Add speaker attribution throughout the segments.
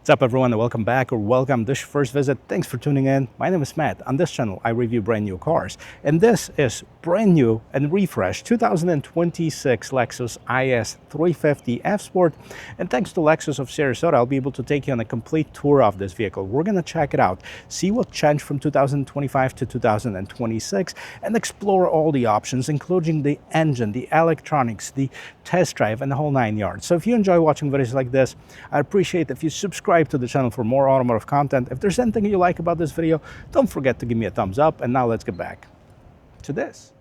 Speaker 1: What's up, everyone, and welcome back or welcome this first visit. Thanks for tuning in. My name is Matt. On this channel, I review brand new cars, and this is brand new and refreshed 2026 Lexus IS 350 F Sport. And thanks to Lexus of Sarasota, I'll be able to take you on a complete tour of this vehicle. We're going to check it out, see what changed from 2025 to 2026, and explore all the options, including the engine, the electronics, the test drive, and the whole 9 yards. So if you enjoy watching videos like this, I appreciate if you subscribe to the channel for more automotive content. If there's anything you like about this video, don't forget to give me a thumbs up. And now let's get back to this.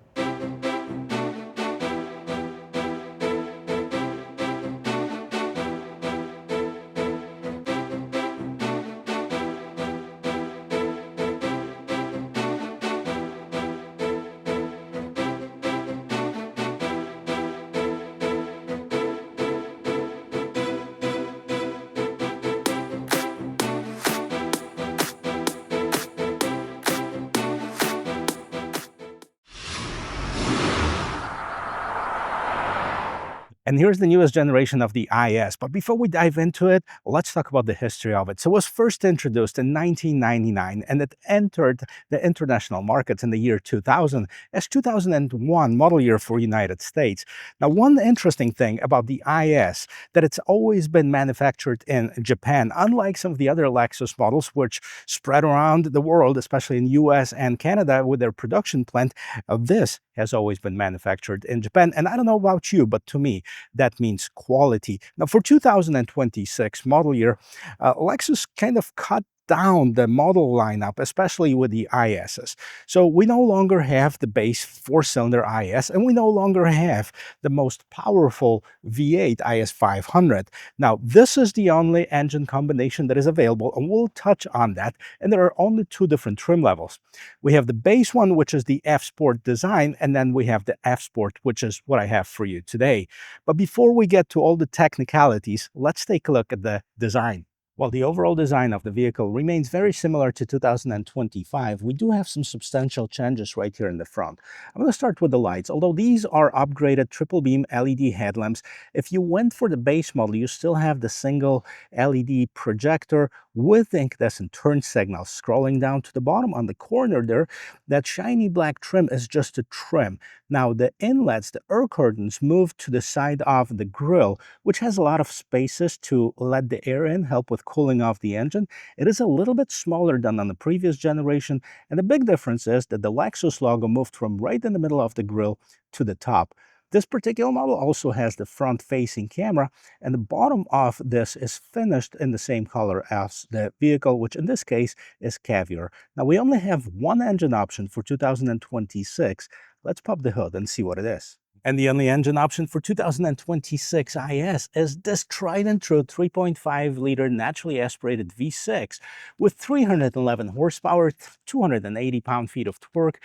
Speaker 1: And here's the newest generation of the IS. But before we dive into it, let's talk about the history of it. So it was first introduced in 1999, and it entered the international markets in the year 2000 as 2001 model year for United States. Now, one interesting thing about the IS, that it's always been manufactured in Japan, unlike some of the other Lexus models, which spread around the world, especially in US and Canada with their production plant. This has always been manufactured in Japan. And I don't know about you, but to me, that means quality. Now, for 2026 model year, Lexus kind of cut down the model lineup, especially with the ISs. So we no longer have the base four-cylinder IS, and we no longer have the most powerful V8 IS 500. Now, this is the only engine combination that is available, and we'll touch on that. And there are only two different trim levels. We have the base one, which is the F Sport design, and then we have the F Sport, which is what I have for you today. But before we get to all the technicalities, let's take a look at the design. While the overall design of the vehicle remains very similar to 2025, we do have some substantial changes right here in the front. I'm going to start with the lights. Although these are upgraded triple beam LED headlamps, if you went for the base model, you still have the single LED projector with incandescent turn signals. Scrolling down to the bottom on the corner there, that shiny black trim is just a trim. Now, the inlets, the air curtains, move to the side of the grille, which has a lot of spaces to let the air in, help with cooling off the engine. It is a little bit smaller than on the previous generation, and the big difference is that the Lexus logo moved from right in the middle of the grille to the top. This particular model also has the front-facing camera, and the bottom of this is finished in the same color as the vehicle, which in this case is caviar. Now, we only have one engine option for 2026. Let's pop the hood and see what it is. And the only engine option for 2026 IS is this tried and true 3.5-liter naturally aspirated V6 with 311 horsepower, 280 pound-feet of torque.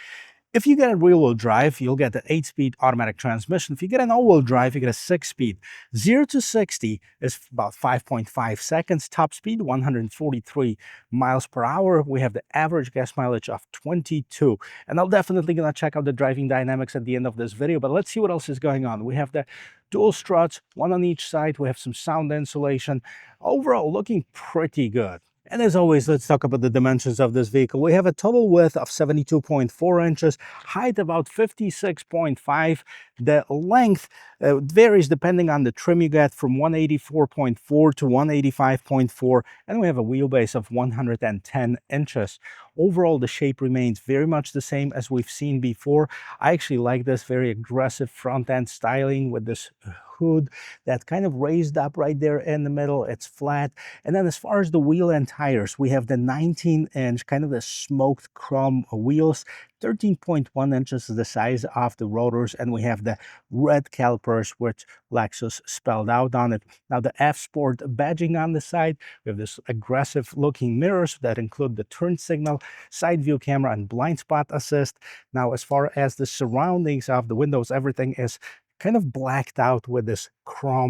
Speaker 1: If you get a rear-wheel drive, you'll get the 8-speed automatic transmission. If you get an all-wheel drive, you get a 6-speed. 0 to 60 is about 5.5 seconds. Top speed, 143 miles per hour. We have the average gas mileage of 22. And I'm definitely going to check out the driving dynamics at the end of this video, but let's see what else is going on. We have the dual struts, one on each side. We have some sound insulation. Overall, looking pretty good. And as always, let's talk about the dimensions of this vehicle. We have a total width of 72.4 inches, height about 56.5. The length varies depending on the trim you get, from 184.4 to 185.4, and we have a wheelbase of 110 inches. Overall, the shape remains very much the same as we've seen before. I actually like this very aggressive front-end styling with this hood that's kind of raised up right there in the middle. It's flat. And then as far as the wheel and tires, we have the 19-inch, kind of the smoked chrome wheels. 13.1 inches is the size of the rotors, and we have the red calipers, which Lexus spelled out on it. Now, the F Sport badging on the side, we have this aggressive looking mirrors that include the turn signal, side view camera, and blind spot assist. Now, as far as the surroundings of the windows, everything is kind of blacked out with this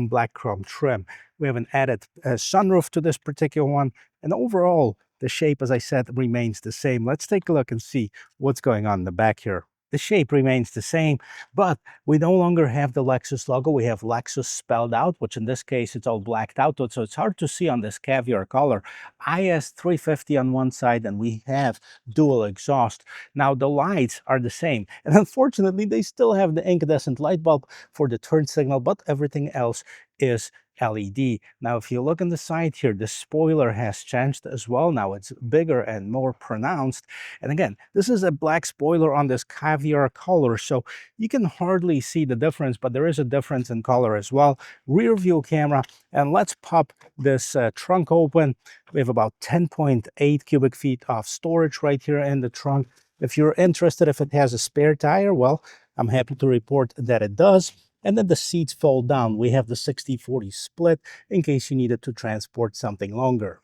Speaker 1: black chrome trim. We have an added sunroof to this particular one, and overall, the shape, as I said, remains the same. Let's take a look and see what's going on in the back here. The shape remains the same, but we no longer have the Lexus logo. We have Lexus spelled out, which in this case, it's all blacked out, so it's hard to see on this caviar color. IS 350 on one side, and we have dual exhaust. Now, the lights are the same, and unfortunately, they still have the incandescent light bulb for the turn signal, but everything else is LED. Now, if you look on the side here, the spoiler has changed as well. Now it's bigger and more pronounced. And again, this is a black spoiler on this caviar color, so you can hardly see the difference, but there is a difference in color as well. Rear view camera, and let's pop this trunk open. We have about 10.8 cubic feet of storage right here in the trunk. If you're interested if it has a spare tire, well, I'm happy to report that it does. And then the seats fold down. We have the 60-40 split in case you needed to transport something longer.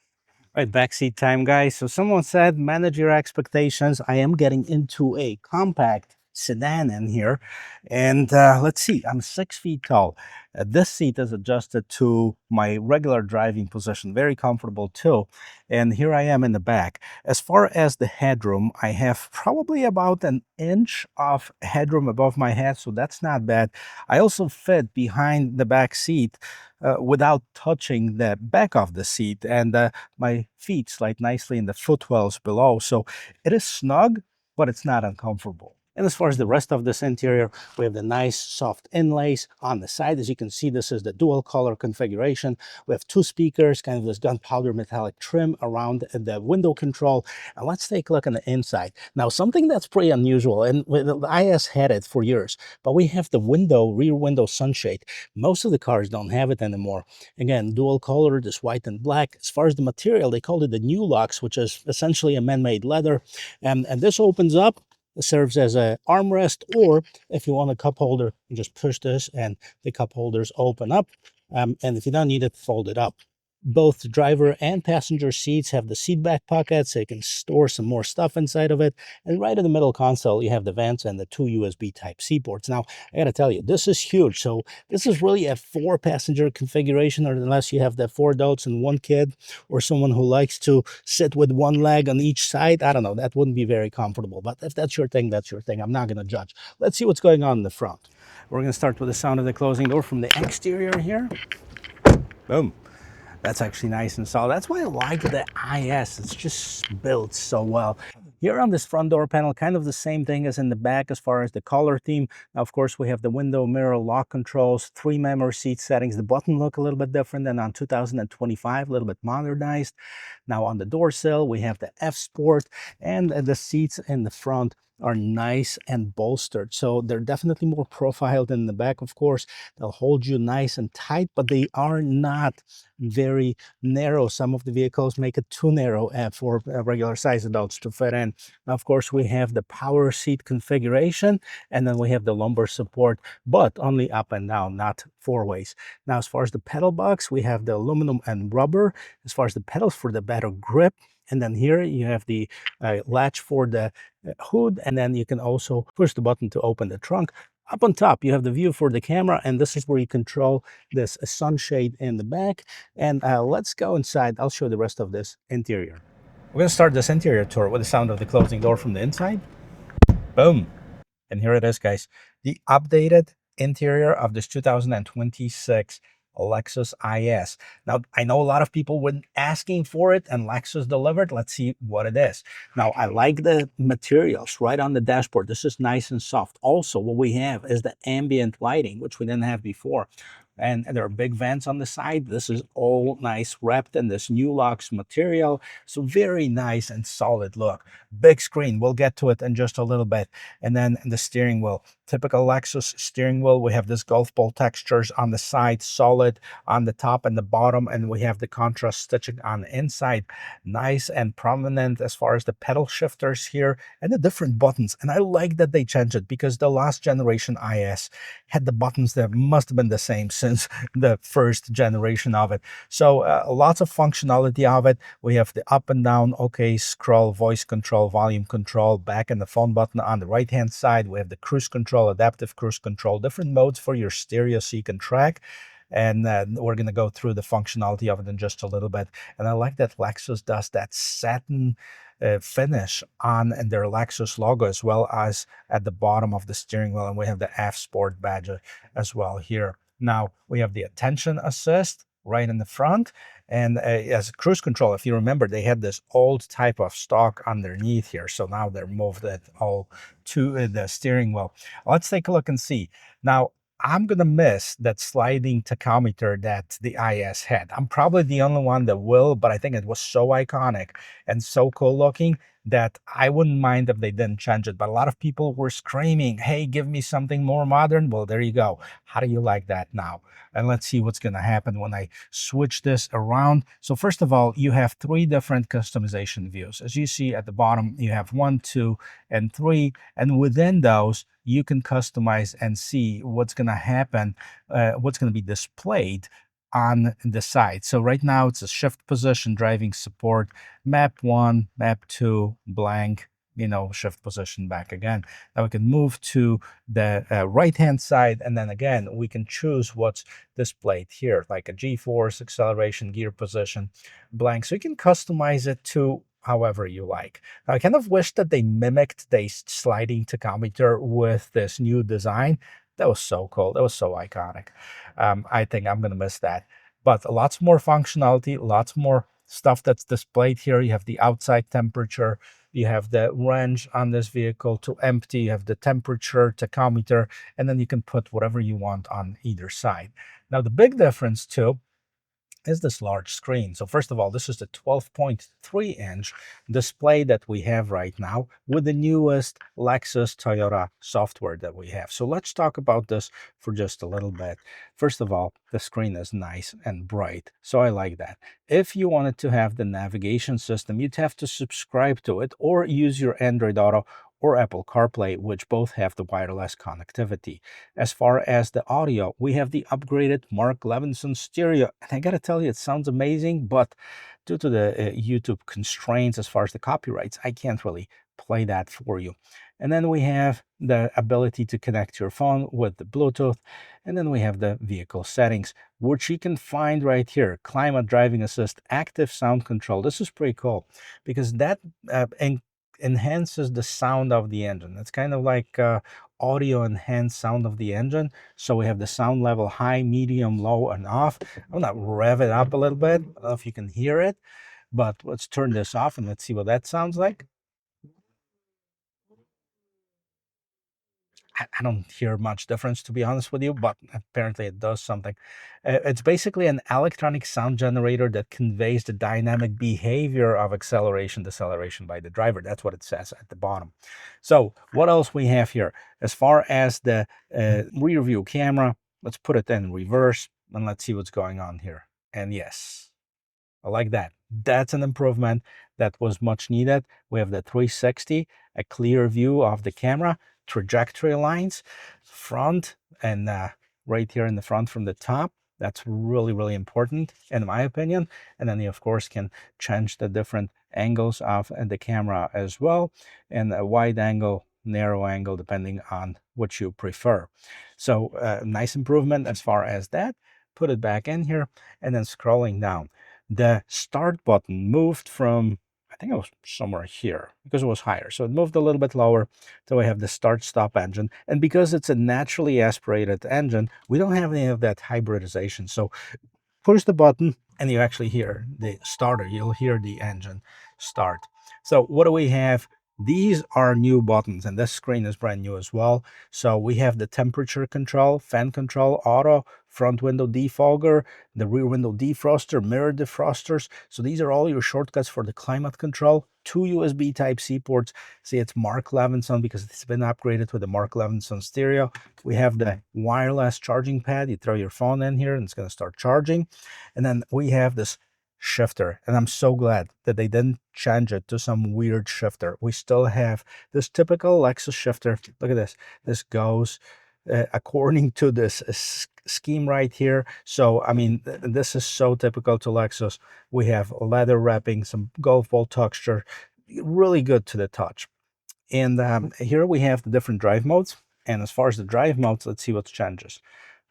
Speaker 1: Right, backseat time, guys. So someone said, manage your expectations. I am getting into a compact sedan in here. And let's see, I'm 6 feet tall. This seat is adjusted to my regular driving position. Very comfortable too. And here I am in the back. As far as the headroom, I have probably about an inch of headroom above my head, so that's not bad. I also fit behind the back seat without touching the back of the seat, and my feet slide nicely in the footwells below, so it is snug, but it's not uncomfortable. And as far as the rest of this interior, we have the nice soft inlays on the side. As you can see, this is the dual color configuration. We have 2 speakers, kind of this gunpowder metallic trim around the window control. And let's take a look on the inside. Now, something that's pretty unusual, and the IS had it for years, but we have the rear window sunshade. Most of the cars don't have it anymore. Again, dual color, this white and black. As far as the material, they called it the New Lux, which is essentially a man-made leather. And this opens up. It serves as an armrest, or if you want a cup holder, you just push this and the cup holders open up. And if you don't need it, fold it up. Both driver and passenger seats have the seat back pockets, so you can store some more stuff inside of it. And right in the middle console, you have the vents and the 2 USB Type-C ports. Now, I gotta tell you, this is huge. So this is really a 4-passenger configuration, or unless you have the 4 adults and 1 kid, or someone who likes to sit with 1 leg on each side. I don't know, that wouldn't be very comfortable. But if that's your thing, that's your thing. I'm not gonna judge. Let's see what's going on in the front. We're gonna start with the sound of the closing door from the exterior here. Boom. That's actually nice and solid. That's why I like the IS. It's just built so well. Here on this front door panel, kind of the same thing as in the back as far as the color theme. Now, of course, we have the window mirror lock controls, 3 memory seat settings. The button look a little bit different than on 2025, a little bit modernized. Now, on the door sill, we have the F Sport, and the seats in the front are nice and bolstered. So they're definitely more profiled in the back, of course. They'll hold you nice and tight, but they are not very narrow. Some of the vehicles make it too narrow for regular size adults to fit in. Now, of course, we have the power seat configuration, and then we have the lumbar support, but only up and down, not 4 ways. Now, as far as the pedal box, we have the aluminum and rubber. As far as the pedals for the better grip, and then here you have the latch for the hood, and then you can also push the button to open the trunk. Up on top, you have the view for the camera, and this is where you control this sunshade in the back. And let's go inside. I'll show the rest of this interior. We're going to start this interior tour with the sound of the closing door from the inside. Boom. And here it is, guys. The updated interior of this 2026 Lexus IS. Now, I know a lot of people were asking for it, and Lexus delivered. Let's see what it is. Now, I like the materials right on the dashboard. This is nice and soft. Also, what we have is the ambient lighting, which we didn't have before. And there are big vents on the side. This is all nice wrapped in this New Lux material. So very nice and solid look. Big screen. We'll get to it in just a little bit. And then the steering wheel. Typical Lexus steering wheel. We have this golf ball textures on the side, solid on the top and the bottom. And we have the contrast stitching on the inside. Nice and prominent as far as the pedal shifters here and the different buttons. And I like that they changed it, because the last generation IS had the buttons that must have been the same since the first generation of it. So lots of functionality of it. We have the up and down, okay, scroll, voice control, volume control, back and the phone button on the right hand side. We have the cruise control, adaptive cruise control, different modes for your stereo so you can track and we're going to go through the functionality of it in just a little bit. And I like that Lexus does that satin finish on their Lexus logo, as well as at the bottom of the steering wheel, and we have the F Sport badge as well here. Now we have the attention assist right in the front, and as cruise control, if you remember, they had this old type of stock underneath here, so now they're moved it all to the steering wheel. Let's take a look and see. Now I'm gonna miss that sliding tachometer that the IS had. I'm probably the only one that will, but I think it was so iconic and so cool looking that I wouldn't mind if they didn't change it. But a lot of people were screaming, hey, give me something more modern. Well, there you go. How do you like that now? And let's see what's gonna happen when I switch this around. So first of all, you have 3 different customization views. As you see at the bottom, you have 1, 2, and 3. And within those, you can customize and see what's going to happen, what's going to be displayed on the side. So right now it's a shift position, driving support, map 1, map 2, blank, shift position back again. Now we can move to the right-hand side, and then again, we can choose what's displayed here, like a G-force, acceleration, gear position, blank. So you can customize it to however you like. Now, I kind of wish that they mimicked the sliding tachometer with this new design. That was so cool. That was so iconic. I think I'm going to miss that. But lots more functionality, lots more stuff that's displayed here. You have the outside temperature. You have the range on this vehicle to empty. You have the temperature tachometer, and then you can put whatever you want on either side. Now, the big difference too is this large screen. So first of all, this is the 12.3-inch display that we have right now with the newest Lexus Toyota software that we have. So let's talk about this for just a little bit. First of all, the screen is nice and bright, so I like that. If you wanted to have the navigation system, you'd have to subscribe to it or use your Android Auto or Apple CarPlay, which both have the wireless connectivity. As far as the audio, we have the upgraded Mark Levinson stereo. And I gotta tell you, it sounds amazing, but due to the YouTube constraints as far as the copyrights, I can't really play that for you. And then we have the ability to connect your phone with the Bluetooth. And then we have the vehicle settings, which you can find right here. Climate, driving assist, active sound control. This is pretty cool because that enhances the sound of the engine. It's kind of like audio enhanced sound of the engine. So we have the sound level high, medium, low, and off. I'm gonna rev it up a little bit. I don't know if you can hear it, but let's turn this off and let's see what that sounds like. I don't hear much difference, to be honest with you, but apparently it does something. It's basically an electronic sound generator that conveys the dynamic behavior of acceleration, deceleration by the driver. That's what it says at the bottom. So what else we have here? As far as the rear view camera, let's put it in reverse and let's see what's going on here. And yes, I like that. That's an improvement that was much needed. We have the 360, a clear view of the camera, trajectory lines, front, and right here in the front from the top. That's really, really important in my opinion. And then you, of course, can change the different angles of the camera as well, and a wide angle, narrow angle, depending on what you prefer. So nice improvement as far as that. Put it back in here, and then scrolling down. The start button moved from, I think it was somewhere here because it was higher. So it moved a little bit lower. So we have the start-stop engine. And because it's a naturally aspirated engine, we don't have any of that hybridization. So push the button and you actually hear the starter. You'll hear the engine start. So what do we have? These are new buttons, and this screen is brand new as well. So we have the temperature control, fan control, auto, front window defogger, the rear window defroster, mirror defrosters. So these are all your shortcuts for the climate control. 2 USB Type-C ports. See, it's Mark Levinson because it's been upgraded with the Mark Levinson stereo. We have the wireless charging pad. You throw your phone in here and it's going to start charging. And then we have this shifter, and I'm so glad that they didn't change it to some weird shifter. We still have this typical Lexus shifter. Look at this. This goes according to this scheme right here. So I mean, this is so typical to Lexus. We have leather wrapping, some golf ball texture, really good to the touch. And here we have the different drive modes. And as far as the drive modes, let's see what changes.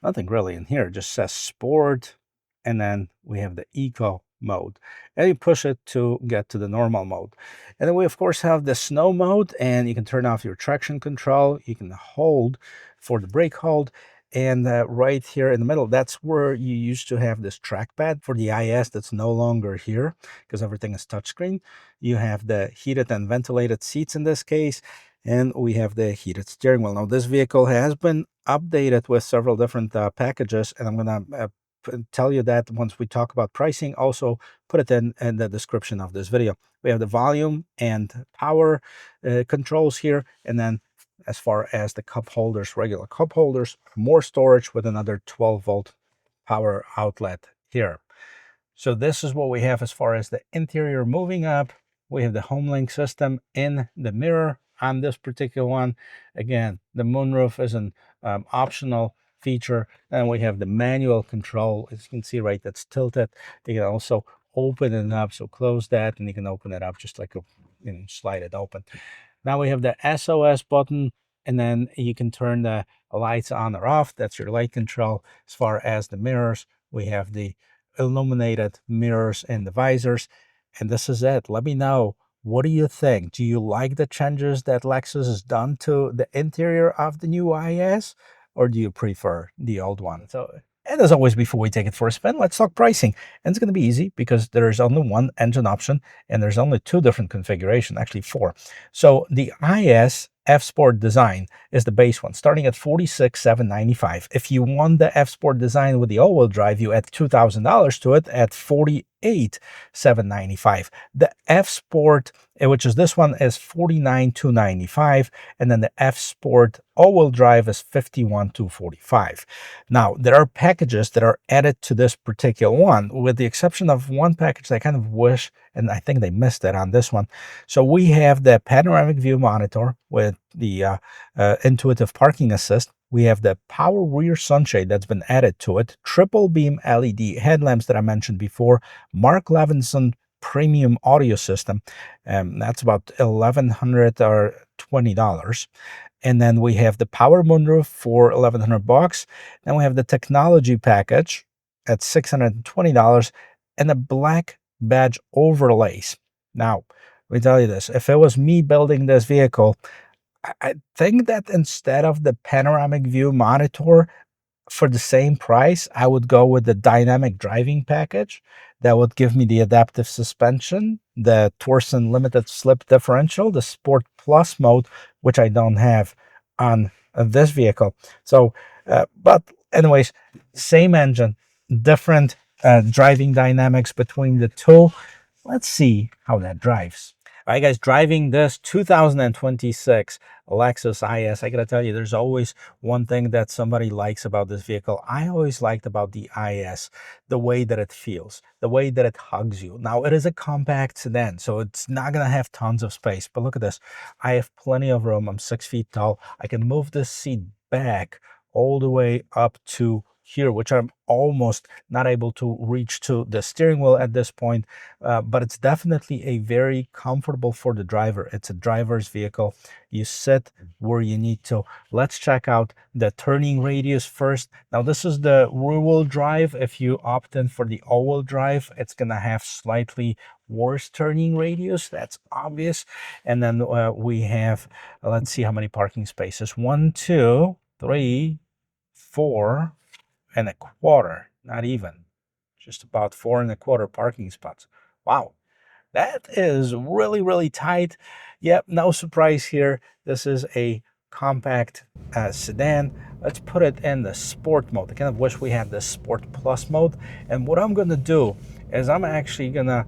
Speaker 1: Nothing really in here. It just says sport, and then we have the eco mode, and you push it to get to the normal mode. And then we of course have the snow mode, and you can turn off your traction control. You can hold for the brake hold, and right here in the middle, that's where you used to have this trackpad for the IS. That's no longer here because everything is touchscreen. You have the heated and ventilated seats in this case, and we have the heated steering wheel. Now this vehicle has been updated with several different packages, and I'm gonna tell you that once we talk about pricing. Also put it in the description of this video. We have the volume and power controls here, and then as far as the cup holders, regular cup holders, more storage with another 12-volt power outlet here. So this is what we have as far as the interior. Moving up, we have the HomeLink system in the mirror on this particular one. Again, the moonroof is an optional feature, and we have the manual control. As you can see, right, that's tilted. You can also open it up, so close that, and you can open it up just like a, slide it open. Now we have the SOS button, and then you can turn the lights on or off. That's your light control. As far as the mirrors, we have the illuminated mirrors and the visors, and this is it. Let me know, what do you think? Do you like the changes that Lexus has done to the interior of the new IS, or do you prefer the old one? So, and as always, before we take it for a spin, let's talk pricing. And it's going to be easy because there's only one engine option, and there's only two different configurations, actually four. So the IS F Sport design is the base one, starting at $46,795. If you want the F Sport design with the all-wheel drive, you add $2,000 to it at $48,795. The F Sport, which is this one, is $49,295, and then the F Sport all-wheel drive is $51,245. Now, there are packages that are added to this particular one, with the exception of one package that I kind of wish, and I think they missed it on this one. So we have the panoramic view monitor with the intuitive parking assist. We have the power rear sunshade that's been added to it, triple beam LED headlamps that I mentioned before, Mark Levinson premium audio system. That's about $1,100 or $20. And then we have the power moonroof for $1,100. Then we have the technology package at $620, and the black badge overlays. Now, let me tell you this. If it was me building this vehicle, I think that instead of the panoramic view monitor, for the same price, I would go with the dynamic driving package. That would give me the adaptive suspension, the Torsen limited slip differential, the Sport Plus mode, which I don't have on this vehicle. So, but anyways, same engine, different driving dynamics between the two. Let's see how that drives. All right, guys, driving this 2026 Lexus IS, I gotta tell you, there's always one thing that somebody likes about this vehicle. I always liked about the IS, the way that it feels, the way that it hugs you. Now, it is a compact sedan, so it's not gonna have tons of space, but look at this. I have plenty of room. I'm 6 feet tall. I can move this seat back all the way up to here, which I'm almost not able to reach to the steering wheel at this point, but it's definitely a very comfortable for the driver. It's a driver's vehicle. You sit where you need to. Let's check out the turning radius first. Now, this is the rear-wheel drive. If you opt in for the all-wheel drive, it's gonna have slightly worse turning radius. That's obvious. And then we have, let's see how many parking spaces. 1, 2, 3, 4 and a quarter, not even, just about 4 1/4 parking spots. Wow, that is really, really tight. Yep, no surprise here. This is a compact sedan. Let's put it in the sport mode. I kind of wish we had the Sport Plus mode. And what I'm gonna do is I'm actually gonna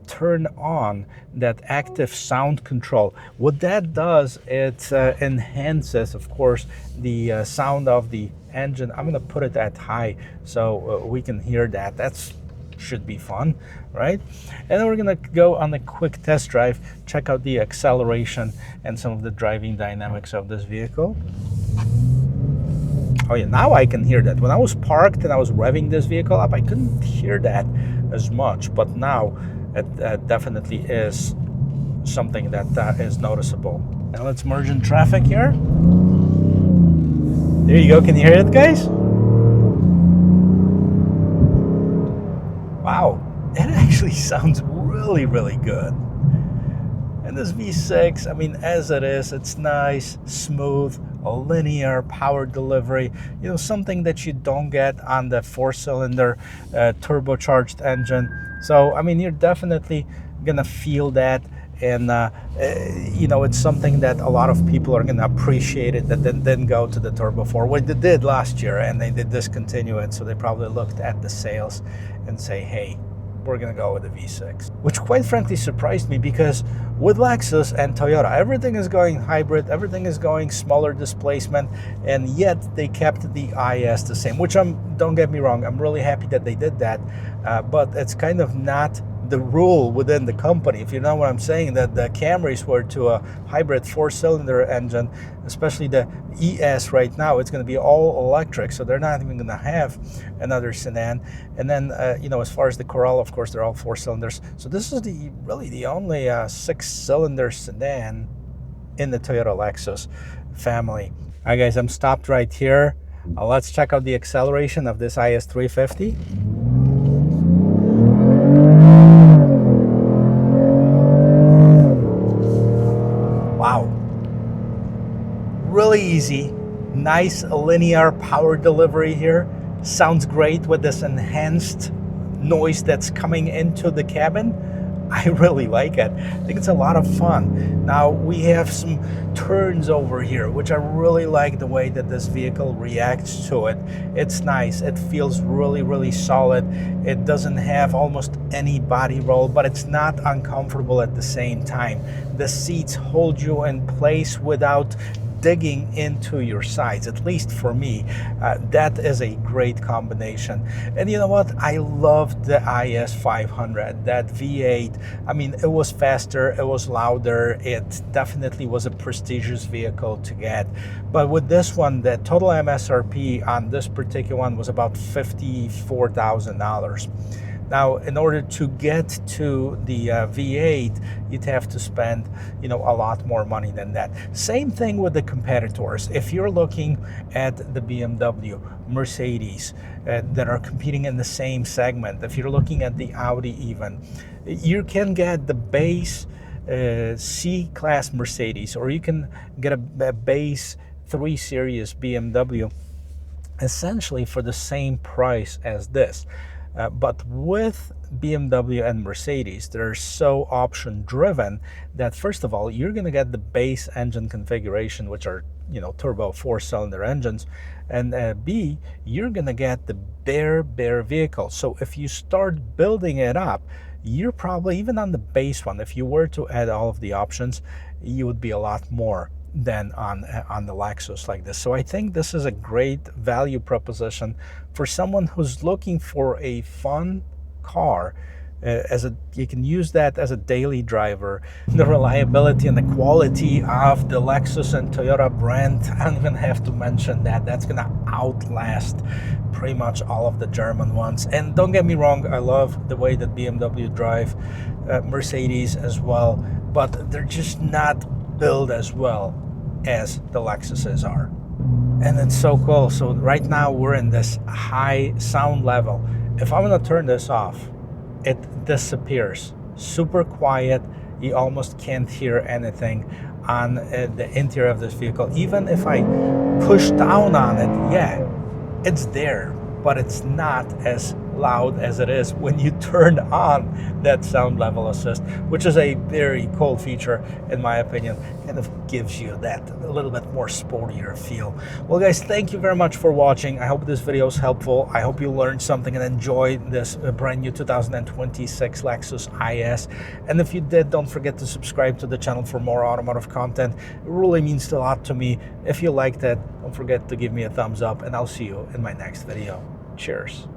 Speaker 1: turn on that active sound control. What that does, it enhances, of course, the sound of the engine. I'm gonna put it at high so we can hear that. That's should be fun, right? And then we're gonna go on a quick test drive, check out the acceleration and some of the driving dynamics of this vehicle. Oh yeah, now I can hear that. When I was parked and I was revving this vehicle up, I couldn't hear that as much, but now it definitely is something that is noticeable. Now let's merge in traffic here. There you go, can you hear it, guys? actually sounds really, really good. And this V6, I mean, as it is, it's nice, smooth, a linear power delivery, you know, something that you don't get on the four-cylinder turbocharged engine. So, I mean, you're definitely gonna feel that, and you know, it's something that a lot of people are gonna appreciate it that didn't go to the Turbo 4, what they did last year, and they did discontinue it, so they probably looked at the sales and say, hey, we're gonna go with the V6, which quite frankly surprised me, because with Lexus and Toyota, everything is going hybrid, everything is going smaller displacement, and yet they kept the IS the same, which don't get me wrong, I'm really happy that they did that, but it's kind of not the rule within the company, if you know what I'm saying, that the Camrys were to a hybrid four-cylinder engine, especially the ES right now, it's going to be all electric, so they're not even going to have another sedan. And then, you know, as far as the Corolla, of course, they're all four cylinders. So this is really the only six-cylinder sedan in the Toyota Lexus family. All right, guys, I'm stopped right here. Let's check out the acceleration of this IS 350. Wow, really easy, nice linear power delivery here. Sounds great with this enhanced noise that's coming into the cabin. I really like it. I think it's a lot of fun. Now we have some turns over here, which I really like the way that this vehicle reacts to it. It's nice. It feels really, really solid. It doesn't have almost any body roll, but it's not uncomfortable at the same time. The seats hold you in place without digging into your sides, at least for me. That is a great combination. And you know what? I loved the IS 500, that V8. I mean, it was faster, it was louder, it definitely was a prestigious vehicle to get. But with this one, the total MSRP on this particular one was about $54,000. Now, in order to get to the V8, you'd have to spend, you know, a lot more money than that. Same thing with the competitors. If you're looking at the BMW, Mercedes, that are competing in the same segment, if you're looking at the Audi even, you can get the base C-Class Mercedes, or you can get a base 3 Series BMW, essentially for the same price as this. But with BMW and Mercedes, they're so option driven that, first of all, you're going to get the base engine configuration, which are, you know, turbo four-cylinder engines, and B, you're going to get the bare vehicle. So if you start building it up, you're probably, even on the base one, if you were to add all of the options, you would be a lot more than on the Lexus like this. So I think this is a great value proposition for someone who's looking for a fun car. You can use that as a daily driver. The reliability and the quality of the Lexus and Toyota brand, I don't even have to mention that. That's gonna outlast pretty much all of the German ones. And don't get me wrong, I love the way that BMW drive, Mercedes as well, but they're just not build as well as the Lexuses are. And it's so cool. So right now we're in this high sound level. If I'm gonna turn this off, it disappears. Super quiet. You almost can't hear anything on the interior of this vehicle. Even if I push down on it, yeah, it's there, but it's not as loud as it is when you turn on that sound level assist, which is a very cool feature in my opinion. Kind of gives you that a little bit more sportier feel. Well guys, thank you very much for watching. I hope this video is helpful. I hope you learned something and enjoyed this brand new 2026 Lexus IS. And if you did, don't forget to subscribe to the channel for more automotive content. It really means a lot to me. If you liked it, don't forget to give me a thumbs up, and I'll see you in my next video. Cheers.